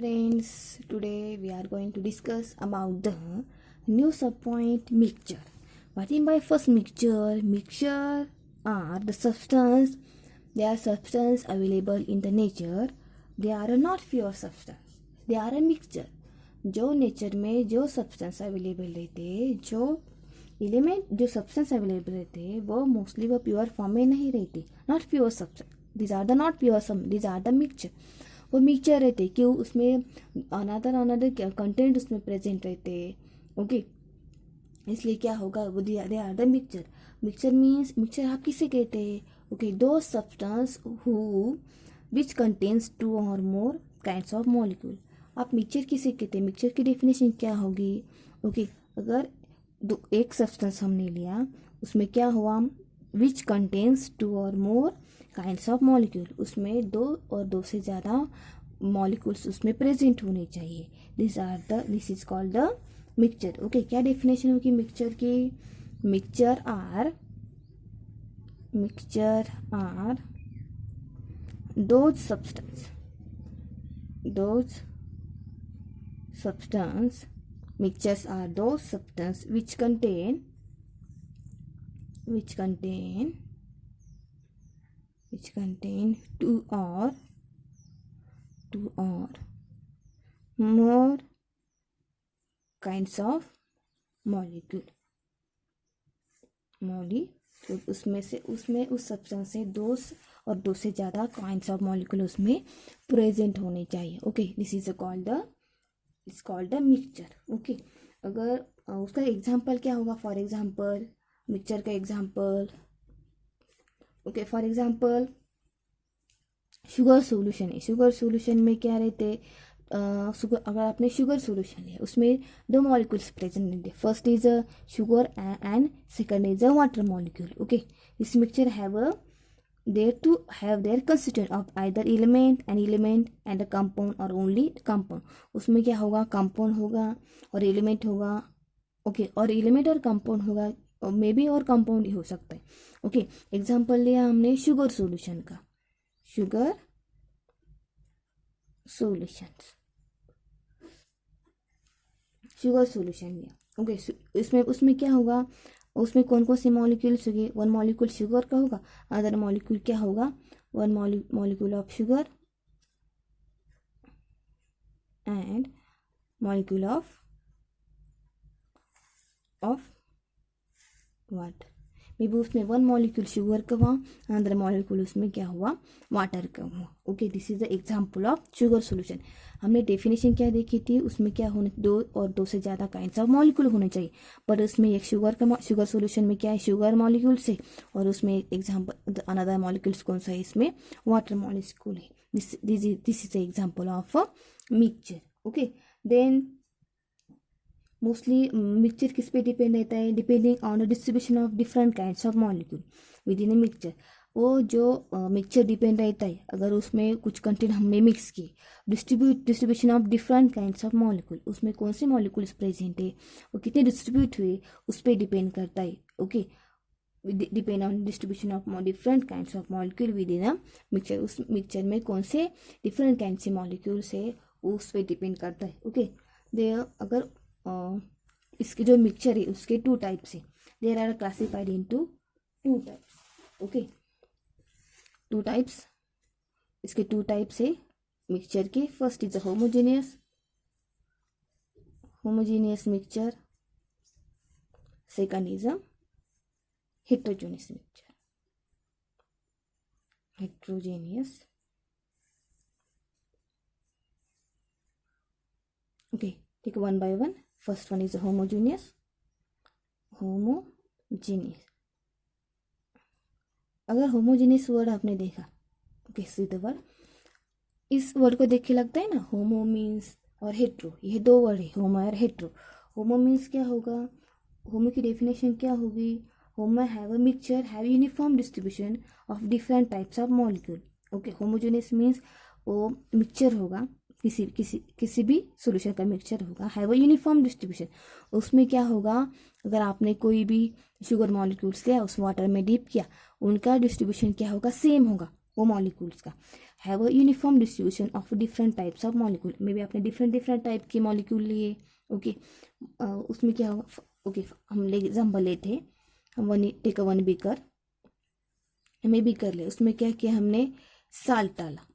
friends, today we are going to discuss about the new subpoint mixture. What in by first mixture? Mixture are the substance. They are substance available in the nature. They are not pure substance. They are a mixture. जो nature में जो substance available रहते, जो element जो substance available रहते, वो mostly वो pure form में नहीं रहती. Not pure substance. This are the not pure some. This are the mixture. वो मिक्सचर रहते क्यों? उसमें अनदर कंटेंट उसमें प्रेजेंट रहते. ओके, इसलिए क्या होगा? वो they are the mixture. Mixture means mixture आप किसे कहते हैं? ओके, दो substance who which contains two और मोर काइंड्स ऑफ मॉलिक्यूल. आप मिक्सचर किसे कहते हैं? मिक्सचर की डेफिनेशन क्या होगी? ओके, अगर एक सब्सटेंस हमने लिया, उसमें क्या हुआ? विच कंटेन्स टू और मोर काइंड्स ऑफ मॉलिक्यूल. उसमें दो और दो से ज़्यादा मॉलिक्यूल्स उसमें प्रेजेंट होने चाहिए. This is called the mixture. Okay, क्या डेफिनेशन होगी मिक्सचर की? Mixture are those substance mixtures are those substance which contain two or more kinds of molecule. उसमें उस सब्सटेंस से दो और दो से ज़्यादा काइंड्स ऑफ मॉलिक्यूल उसमें प्रेजेंट होने चाहिए. Okay, this is called the mixture. Okay, अगर उसका एग्जांपल क्या होगा? फॉर एग्जांपल मिक्सचर का example. Okay, for example sugar solution है. शुगर सॉल्यूशन में क्या रहते? अगर आपने शुगर सॉल्यूशन लिया, उसमें दो मॉलिक्यूल्स प्रेजेंट रहते. First is a sugar and second is a water molecule. Okay, this mixture have to have their constituent of either element and a compound or only compound. उसमें क्या होगा? compound होगा और element होगा. Okay, और element और compound होगा, और मे बी और compound ही हो सकता है. ओके, एग्जाम्पल लिया हमने शुगर सॉल्यूशन का. शुगर सॉल्यूशन लिया. ओके, उसमें क्या होगा? उसमें कौन कौन से मॉलिक्यूल्स होंगे? वन मॉलिक्यूल शुगर का होगा, अदर मॉलिक्यूल क्या होगा? One molecule of sugar and molecule of water. May be उसमें वन मॉलिक्यूल शुगर का हुआ, अदर मॉलिक्यूल उसमें क्या हुआ? वाटर का हुआ. Okay, this is the example of sugar solution. हमने डेफिनेशन क्या देखी थी? उसमें क्या होने? दो और दो से ज़्यादा काइंड्स ऑफ मॉलिक्यूल होने चाहिए. पर उसमें एक शुगर सॉल्यूशन में क्या है? शुगर मॉलिक्यूल से, और उसमें एग्जाम्पल अनदर मॉलिक्यूल्स कौन सा है? इसमें वाटर मॉलिक्यूल है. This is the example of mixture. Okay, then mostly mixture किस पे डिपेंड रहता है? Depending on the distribution of different kinds of molecule within a mixture. वो जो मिक्सचर डिपेंड रहता है, अगर उसमें कुछ कंटेंट हमने मिक्स किए, distribution of different kinds of molecule, उसमें कौन से मॉलिक्यूल्स प्रेजेंट है, वो कितने डिस्ट्रीब्यूट हुए, उस पर डिपेंड करता है. Okay, depend on distribution of different kinds of molecule with in a mixture. उस मिक्सचर में कौन से डिफरेंट काइंड से मॉलिक्यूल्स है, उस पर डिपेंड करता है. ओके, अगर इसके जो मिक्सचर है उसके टू टाइप्स है. There are classified into two types. Okay, two types. इसके टू टाइप्स है मिक्सचर के. First is homogeneous mixture. Second is a heterogeneous mixture. Okay, take one by one. First one is homogeneous. अगर homogeneous word आपने देखा, okay, see the word. इस word को देख के लगता है ना, होमो मीन्स और हेट्रो, ये दो वर्ड है, होमो और हेट्रो. होमो मीन्स क्या होगा? होमो की डेफिनेशन क्या होगी? Homo have a mixture have uniform distribution of different types of molecule. Okay, homogeneous means वो मिक्सचर होगा, किसी भी सॉल्यूशन का मिक्सचर होगा, हैव अ यूनिफॉर्म डिस्ट्रीब्यूशन. उसमें क्या होगा? अगर आपने कोई भी शुगर मॉलिक्यूल्स लिया, उस वाटर में डिप किया, उनका डिस्ट्रीब्यूशन क्या होगा? सेम होगा वो मॉलिक्यूल्स का. Have a uniform distribution of different types of molecule, may be आपने डिफरेंट टाइप के मॉलिक्यूल लिए, ओके उसमें क्या होगा, ओके हम ले एग्जाम्पल लेते हैं, हम टेक वन बीकर, हमें बीकर ले, उसमें क्या किया हमने साल्ट डाला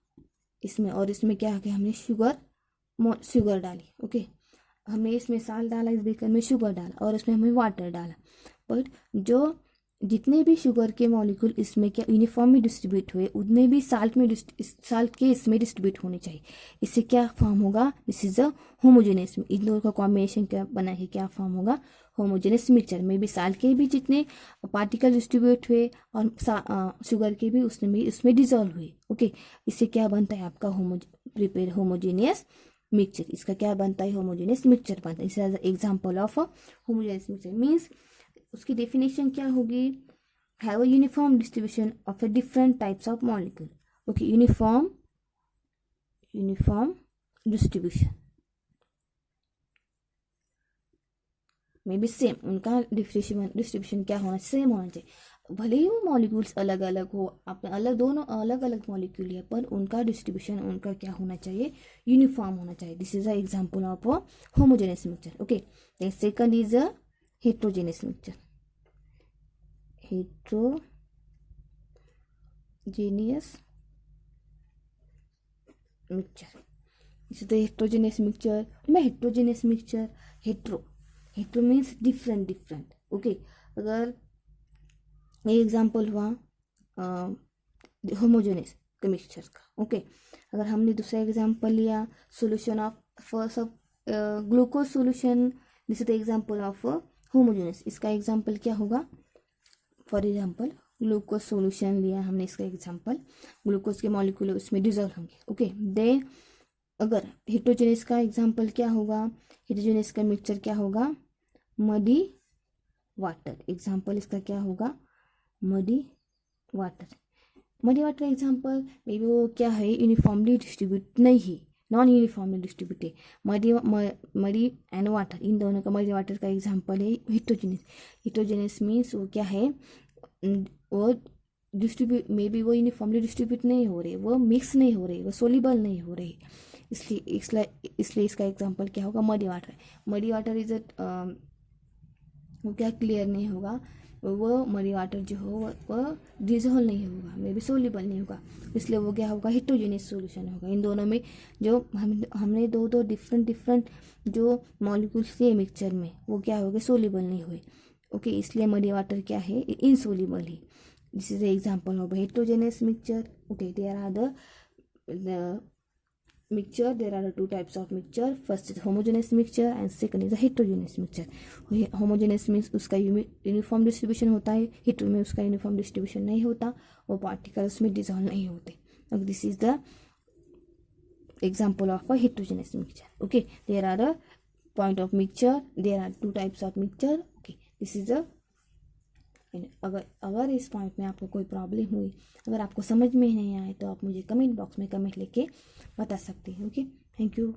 इसमें, और इसमें क्या किया हमने शुगर डाली, ओके हमने इसमें साल्ट डाला, इस बीकर में शुगर डाला, और उसमें हमने वाटर डाला, बट जो जितने भी शुगर के मॉलिक्यूल इसमें क्या यूनिफॉर्मली डिस्ट्रीब्यूट हुए, उतने भी साल्ट के इसमें डिस्ट्रीब्यूट होने चाहिए। इससे क्या फॉर्म होगा, दिस इज अ होमोजेनियस, इन दोनों का कॉम्बिनेशन क्या बना है, क्या फॉर्म होगा, होमोजेनियस मिक्सचर में भी साल्ट के भी जितने पार्टिकल डिस्ट्रीब्यूट हुए और शुगर के भी उसमें डिजोल्व हुए, ओके इससे क्या बनता है आपका होमोजेनियस मिक्सचर। इसका क्या बनता है, होमोजेनियस मिक्सचर बनता है। इस example of homogeneous mixture means उसकी डेफिनेशन क्या होगी, have a uniform distribution of a different types of molecule, okay uniform distribution में भी सेम, उनका डिस्ट्रीब्यूशन क्या होना, सेम होना चाहिए, भले ही वो मॉलिक्यूल्स अलग अलग हो, आपने दोनों अलग अलग मॉलिक्यूल है, पर उनका डिस्ट्रीब्यूशन उनका क्या होना चाहिए, यूनिफॉर्म होना चाहिए। This is a example of homogeneous mixture, okay then second is a heterogeneous mixture, heterogeneous mixture, this is the heterogeneous mixture. heterogeneous mixture, hetero means different, okay अगर ये एग्जाम्पल हुआ होमोजेनियस मिक्सचर का, okay अगर हमने दूसरा example लिया solution of first of glucose solution, this is the example of homogeneous, इसका example क्या होगा, फॉर एग्जाम्पल ग्लूकोज सोल्यूशन लिया हमने, इसका एग्जाम्पल ग्लूकोज के मॉलिक्यूल उसमें डिजोल्व होंगे, ओके दे अगर हेटेरोजेनियस का एग्जाम्पल क्या होगा, हेटेरोजेनियस का मिक्सचर क्या होगा, मडी वाटर, एग्जाम्पल इसका क्या होगा, muddy water example may be वो क्या है, यूनिफॉर्मली डिस्ट्रीब्यूट नहीं है, नॉन यूनिफॉर्मली डिस्ट्रीब्यूट है, मडी एंड वाटर, इन दोनों का मडी वाटर का एग्जाम्पल है हिट्रोजेनियस मीन्स वो क्या है, वो डिस्ट्रीब्यूट मे बी वो यूनिफॉर्मली डिस्ट्रीब्यूट नहीं हो रहे, वो मिक्स नहीं हो रहे, वो सोल्यूबल नहीं हो रहे, इसलिए इसका एग्जाम्पल क्या होगा, मडी वाटर इज वो क्या क्लियर नहीं होगा, वो मरी वाटर जो हो वो डिजोल्व नहीं होगा, मे बी सोल्यूबल नहीं होगा, इसलिए वो क्या होगा, हेटेरोजेनियस सॉल्यूशन होगा। इन दोनों में जो हमने दो डिफरेंट जो मॉलिक्यूल्स थे मिक्सचर में, वो क्या हो गए, सोल्यूबल नहीं हुए, ओके इसलिए मरी वाटर क्या है, इनसोल्यूबल है। This is the example of heterogeneous mixture, okay there are the mixture, there are two types of mixture, first is homogeneous mixture and second is a heterogeneous mixture. homogeneous means उसका uniform distribution होता है, hetero में उसका uniform distribution नहीं होता, वो particles में dissolve नहीं होते। अब this is the example of a heterogeneous mixture, okay there are a point of mixture, there are two types of mixture, okay this is a अगर इस पॉइंट में आपको कोई प्रॉब्लम हुई, अगर आपको समझ में नहीं आए तो आप मुझे कमेंट बॉक्स में कमेंट लेके बता सकते हैं, ओके थैंक यू।